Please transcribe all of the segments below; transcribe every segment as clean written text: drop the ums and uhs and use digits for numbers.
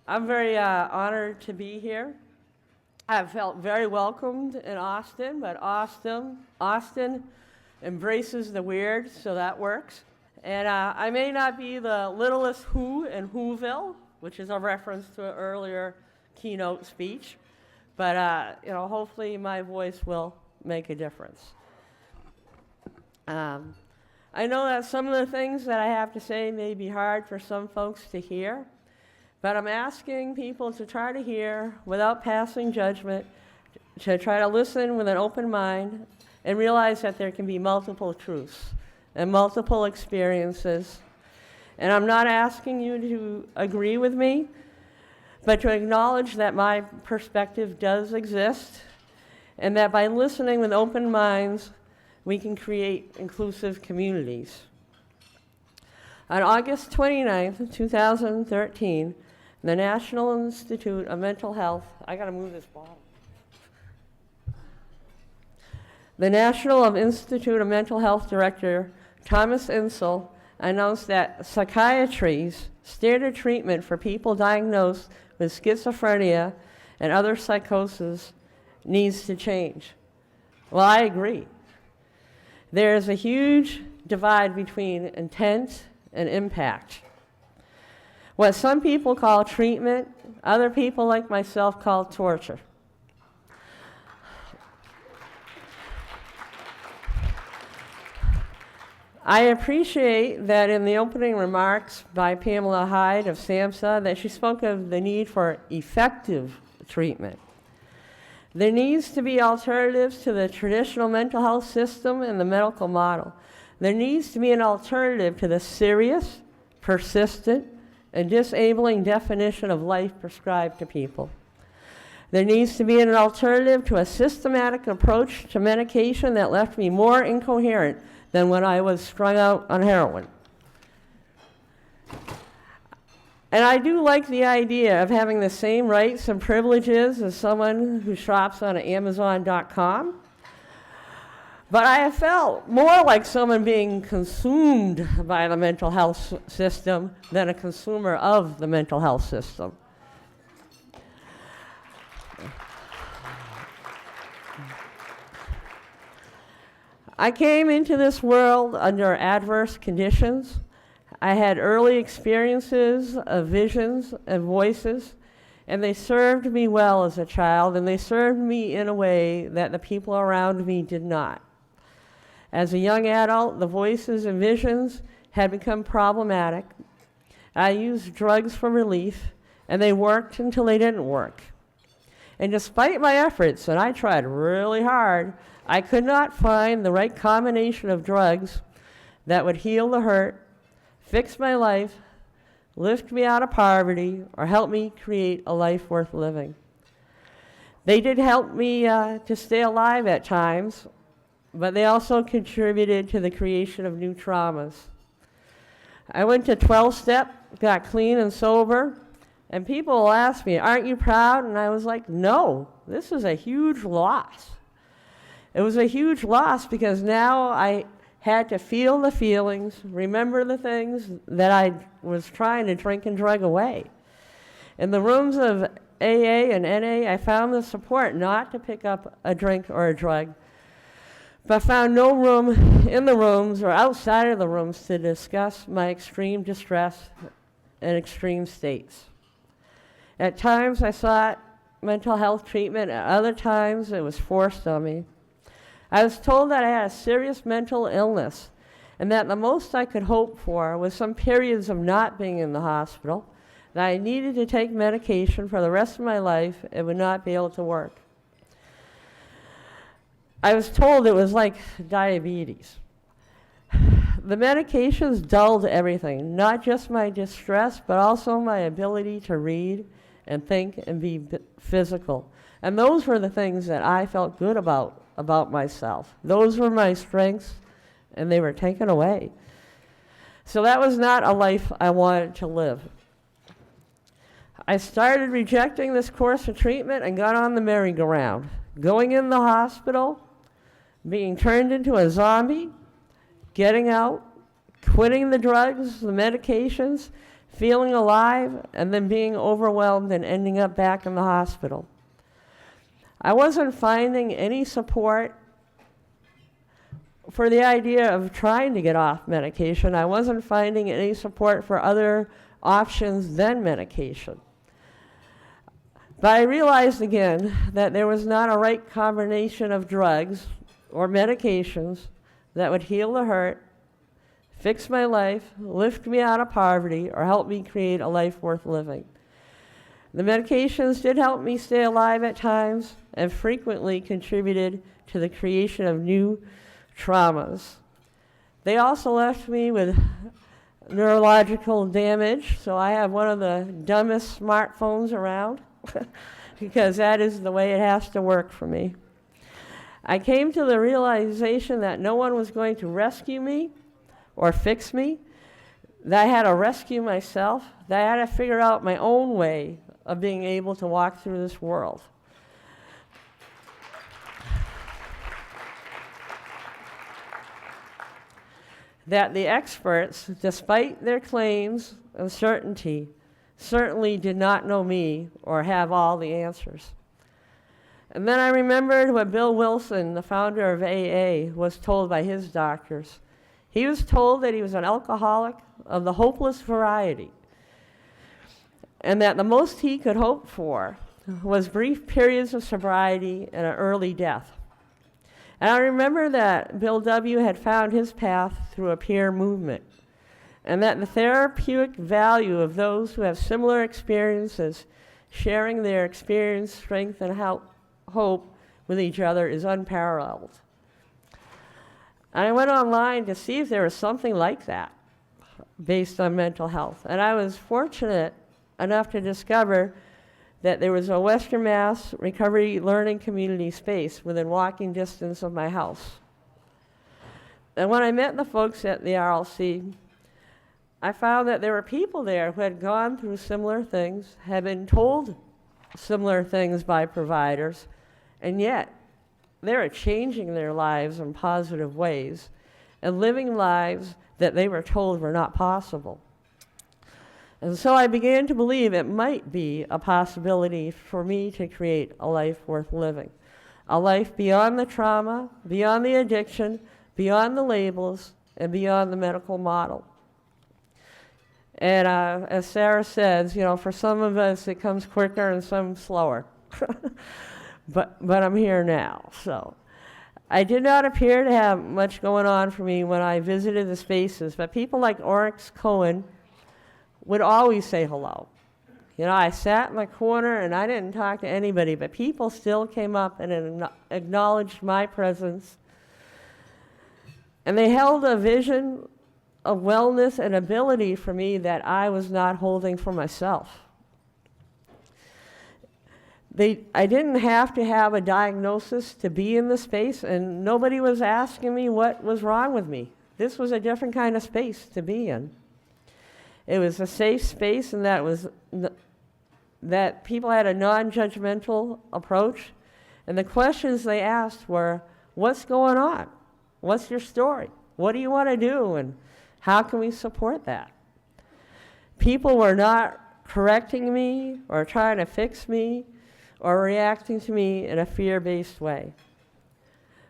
I'm very honored to be here. I've felt very welcomed in Austin, but Austin embraces the weird, so that works. And I may not be the littlest who in Whoville, which is a reference to an earlier keynote speech, but hopefully my voice will make a difference. I know that some of the things that I have to say may be hard for some folks to hear, but I'm asking people to try to hear without passing judgment, to try to listen with an open mind and realize that there can be multiple truths and multiple experiences. And I'm not asking you to agree with me, but to acknowledge that my perspective does exist, and that by listening with open minds, we can create inclusive communities. On August 29th, 2013, the National Institute of Mental Health, I gotta move this ball. The National Institute of Mental Health Director, Thomas Insel, announced that psychiatry's standard treatment for people diagnosed with schizophrenia and other psychosis needs to change. Well, I agree. There is a huge divide between intent and impact. What some people call treatment, other people like myself call torture. I appreciate that in the opening remarks by Pamela Hyde of SAMHSA that she spoke of the need for effective treatment. There needs to be alternatives to the traditional mental health system and the medical model. There needs to be an alternative to the serious, persistent, and disabling definition of life prescribed to people. There needs to be an alternative to a systematic approach to medication that left me more incoherent than when I was strung out on heroin. And I do like the idea of having the same rights and privileges as someone who shops on Amazon.com. But I have felt more like someone being consumed by the mental health system than a consumer of the mental health system. I came into this world under adverse conditions. I had early experiences of visions and voices, and they served me well as a child, and they served me in a way that the people around me did not. As a young adult, the voices and visions had become problematic. I used drugs for relief, and they worked until they didn't work. And despite my efforts, and I tried really hard, I could not find the right combination of drugs that would heal the hurt, fix my life, lift me out of poverty, or help me create a life worth living. They did help me to stay alive at times, but they also contributed to the creation of new traumas. I went to 12-step, got clean and sober, and people will ask me, "Aren't you proud?" And I was like, no, this is a huge loss. It was a huge loss because now I had to feel the feelings, remember the things that I was trying to drink and drug away. In the rooms of AA and NA, I found the support not to pick up a drink or a drug, but found no room in the rooms or outside of the rooms to discuss my extreme distress and extreme states. At times I sought mental health treatment, at other times it was forced on me. I was told that I had a serious mental illness and that the most I could hope for was some periods of not being in the hospital, that I needed to take medication for the rest of my life and would not be able to work. I was told it was like diabetes. The medications dulled everything, not just my distress, but also my ability to read and think and be physical. And those were the things that I felt good about myself. Those were my strengths, and they were taken away. So that was not a life I wanted to live. I started rejecting this course of treatment and got on the merry-go-round, going in the hospital, being turned into a zombie, getting out, quitting the drugs, the medications, feeling alive, and then being overwhelmed and ending up back in the hospital. I wasn't finding any support for the idea of trying to get off medication. I wasn't finding any support for other options than medication. But I realized again that there was not a right combination of drugs or medications that would heal the hurt, fix my life, lift me out of poverty, or help me create a life worth living. The medications did help me stay alive at times and frequently contributed to the creation of new traumas. They also left me with neurological damage, so I have one of the dumbest smartphones around because that is the way it has to work for me. I came to the realization that no one was going to rescue me or fix me, that I had to rescue myself, that I had to figure out my own way of being able to walk through this world. That the experts, despite their claims of certainty, certainly did not know me or have all the answers. And then I remembered what Bill Wilson, the founder of AA, was told by his doctors. He was told that he was an alcoholic of the hopeless variety, and that the most he could hope for was brief periods of sobriety and an early death. And I remember that Bill W. had found his path through a peer movement, and that the therapeutic value of those who have similar experiences, sharing their experience, strength, and hope with each other is unparalleled. And I went online to see if there was something like that based on mental health. And I was fortunate enough to discover that there was a Western Mass recovery learning community space within walking distance of my house. And when I met the folks at the RLC, I found that there were people there who had gone through similar things, had been told similar things by providers, and yet they were changing their lives in positive ways and living lives that they were told were not possible. And so I began to believe it might be a possibility for me to create a life worth living, a life beyond the trauma, beyond the addiction, beyond the labels, and beyond the medical model. And as Sarah says, you know, for some of us it comes quicker and some slower. but I'm here now. So I did not appear to have much going on for me when I visited the spaces, but people like Oryx Cohen would always say hello. You know, I sat in the corner and I didn't talk to anybody, but people still came up and acknowledged my presence. And they held a vision of wellness and ability for me that I was not holding for myself. I didn't have to have a diagnosis to be in the space, and nobody was asking me what was wrong with me. This was a different kind of space to be in. It was a safe space, and that people had a non-judgmental approach. And the questions they asked were, what's going on? What's your story? What do you want to do? And how can we support that? People were not correcting me or trying to fix me or reacting to me in a fear-based way.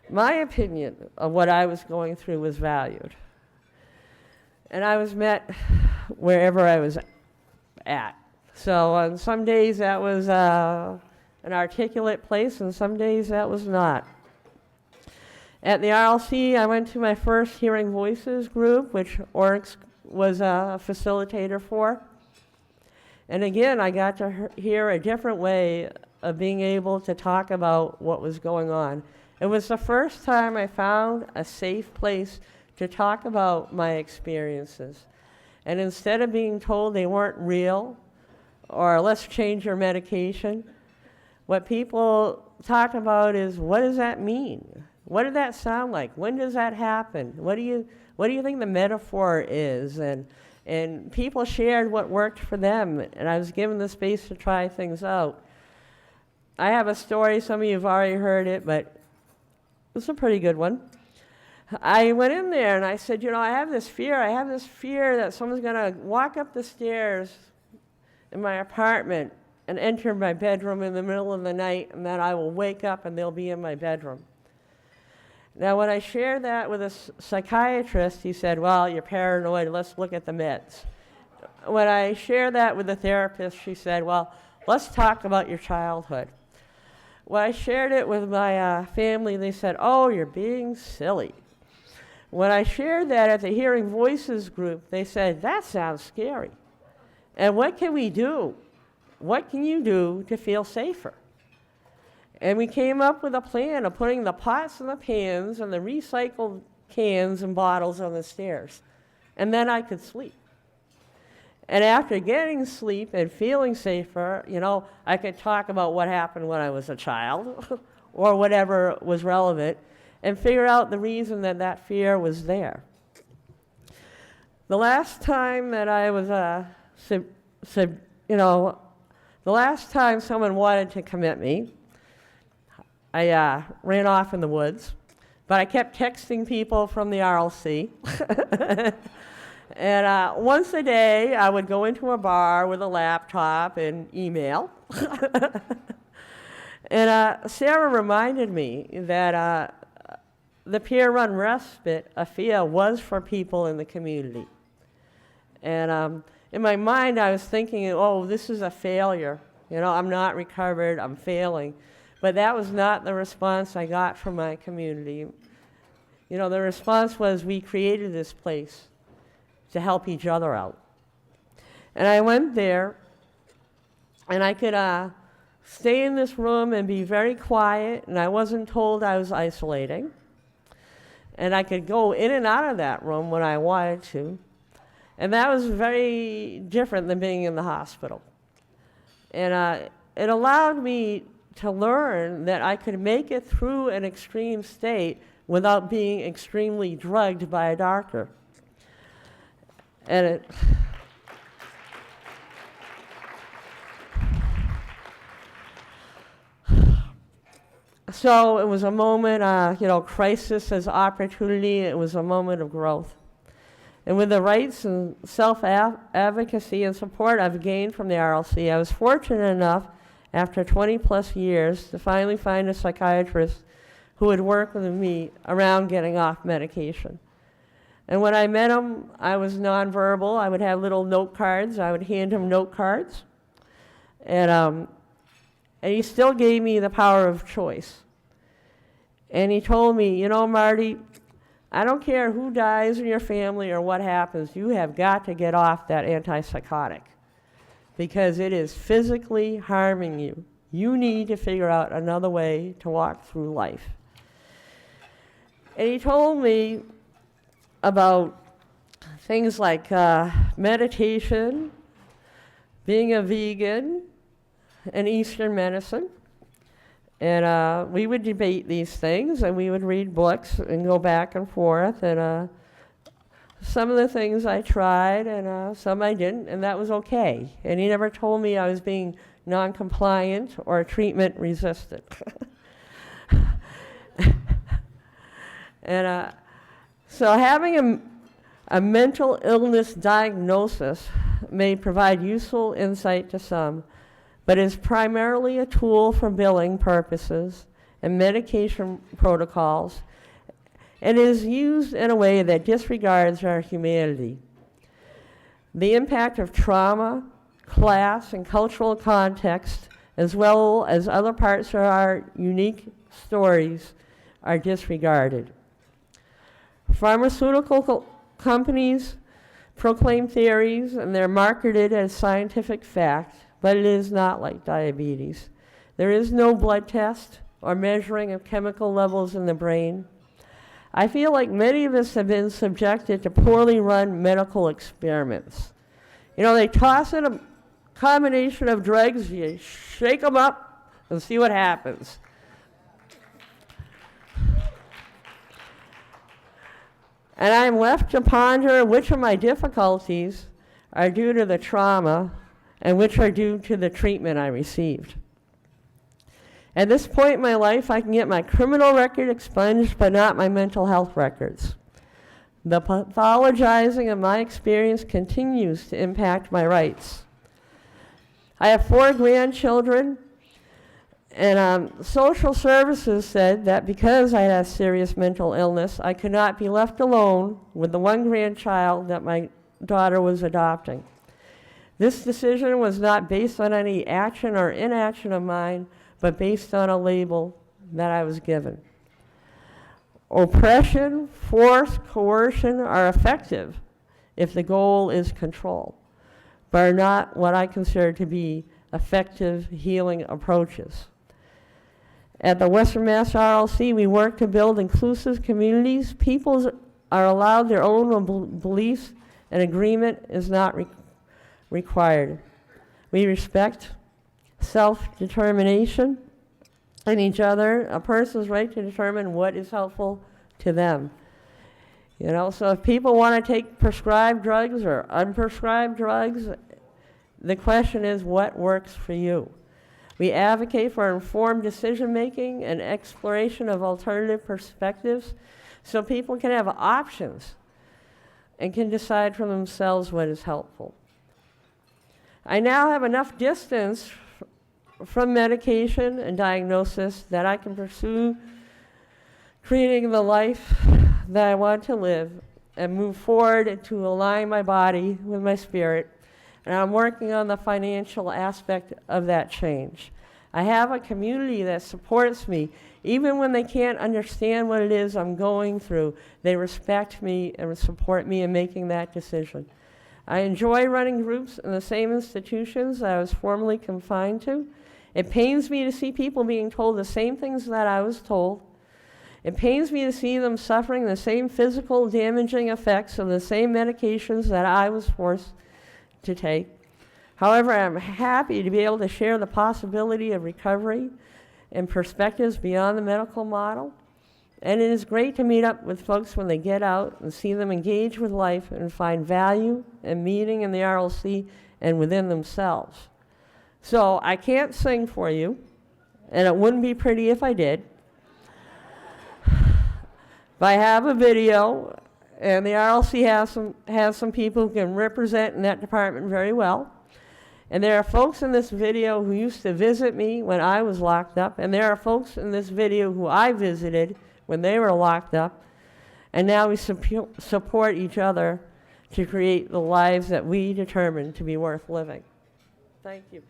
My opinion of what I was going through was valued. And I was met wherever I was at. So on some days that was an articulate place, and some days that was not. At the RLC, I went to my first Hearing Voices group, which Oryx was a facilitator for. And again, I got to hear a different way of being able to talk about what was going on. It was the first time I found a safe place to talk about my experiences. And instead of being told they weren't real, or let's change your medication, what people talk about is, what does that mean? What did that sound like? When does that happen? What do you think the metaphor is? And people shared what worked for them, and I was given the space to try things out. I have a story, some of you have already heard it, but it's a pretty good one. I went in there and I said, I have this fear that someone's going to walk up the stairs in my apartment and enter my bedroom in the middle of the night, and then I will wake up and they'll be in my bedroom. Now, when I shared that with a psychiatrist, he said, well, you're paranoid, let's look at the meds. When I shared that with a therapist, she said, well, let's talk about your childhood. When I shared it with my family, they said, oh, you're being silly. When I shared that at the Hearing Voices group, they said, that sounds scary. And what can we do? What can you do to feel safer? And we came up with a plan of putting the pots and the pans and the recycled cans and bottles on the stairs. And then I could sleep. And after getting sleep and feeling safer, I could talk about what happened when I was a child or whatever was relevant and figure out the reason that fear was there. The last time that I was, the last time someone wanted to commit me, I ran off in the woods, but I kept texting people from the RLC. And once a day, I would go into a bar with a laptop and email. And Sarah reminded me that the peer-run respite, AFIA, was for people in the community. And in my mind, I was thinking, oh, this is a failure. I'm not recovered, I'm failing. But that was not the response I got from my community. The response was, we created this place to help each other out. And I went there, and I could stay in this room and be very quiet, and I wasn't told I was isolating. And I could go in and out of that room when I wanted to. And that was very different than being in the hospital. And it allowed me to learn that I could make it through an extreme state without being extremely drugged by a doctor. And so it was a moment, crisis as opportunity. It was a moment of growth. And with the rights and self-advocacy and support I've gained from the RLC, I was fortunate enough, after 20 plus years, to finally find a psychiatrist who would work with me around getting off medication. And when I met him, I was nonverbal. I would have little note cards. I would hand him note cards. And he still gave me the power of choice. And he told me, Marty, I don't care who dies in your family or what happens, you have got to get off that antipsychotic because it is physically harming you. You need to figure out another way to walk through life. And he told me about things like meditation, being a vegan, and Eastern medicine. And we would debate these things, and we would read books and go back and forth. And some of the things I tried, and some I didn't, and that was okay. And he never told me I was being non-compliant or treatment resistant. And so having a mental illness diagnosis may provide useful insight to some, but is primarily a tool for billing purposes and medication protocols, and is used in a way that disregards our humanity. The impact of trauma, class, and cultural context, as well as other parts of our unique stories, are disregarded. Pharmaceutical companies proclaim theories, and they're marketed as scientific fact, but it is not like diabetes. There is no blood test or measuring of chemical levels in the brain. I feel like many of us have been subjected to poorly run medical experiments. They toss in a combination of drugs, you shake them up and see what happens. And I'm left to ponder which of my difficulties are due to the trauma and which are due to the treatment I received. At this point in my life, I can get my criminal record expunged, but not my mental health records. The pathologizing of my experience continues to impact my rights. I have 4 grandchildren, and social services said that because I had serious mental illness, I could not be left alone with the 1 grandchild that my daughter was adopting. This decision was not based on any action or inaction of mine, but based on a label that I was given. Oppression, force, coercion are effective if the goal is control, but are not what I consider to be effective healing approaches. At the Western Mass RLC, we work to build inclusive communities. People are allowed their own beliefs, and agreement is not required. We respect self-determination in each other, a person's right to determine what is helpful to them. You know, so if people want to take prescribed drugs or unprescribed drugs, the question is what works for you. We advocate for informed decision-making and exploration of alternative perspectives so people can have options and can decide for themselves what is helpful. I now have enough distance from medication and diagnosis that I can pursue creating the life that I want to live and move forward to align my body with my spirit. And I'm working on the financial aspect of that change. I have a community that supports me. Even when they can't understand what it is I'm going through, they respect me and support me in making that decision. I enjoy running groups in the same institutions I was formerly confined to. It pains me to see people being told the same things that I was told. It pains me to see them suffering the same physical damaging effects of the same medications that I was forced to take. However, I'm happy to be able to share the possibility of recovery and perspectives beyond the medical model. And it is great to meet up with folks when they get out and see them engage with life and find value and meaning in the RLC and within themselves. So I can't sing for you, and it wouldn't be pretty if I did. But I have a video, and the RLC has some people who can represent in that department very well. And there are folks in this video who used to visit me when I was locked up, and there are folks in this video who I visited when they were locked up, and now we support each other to create the lives that we determine to be worth living. Thank you.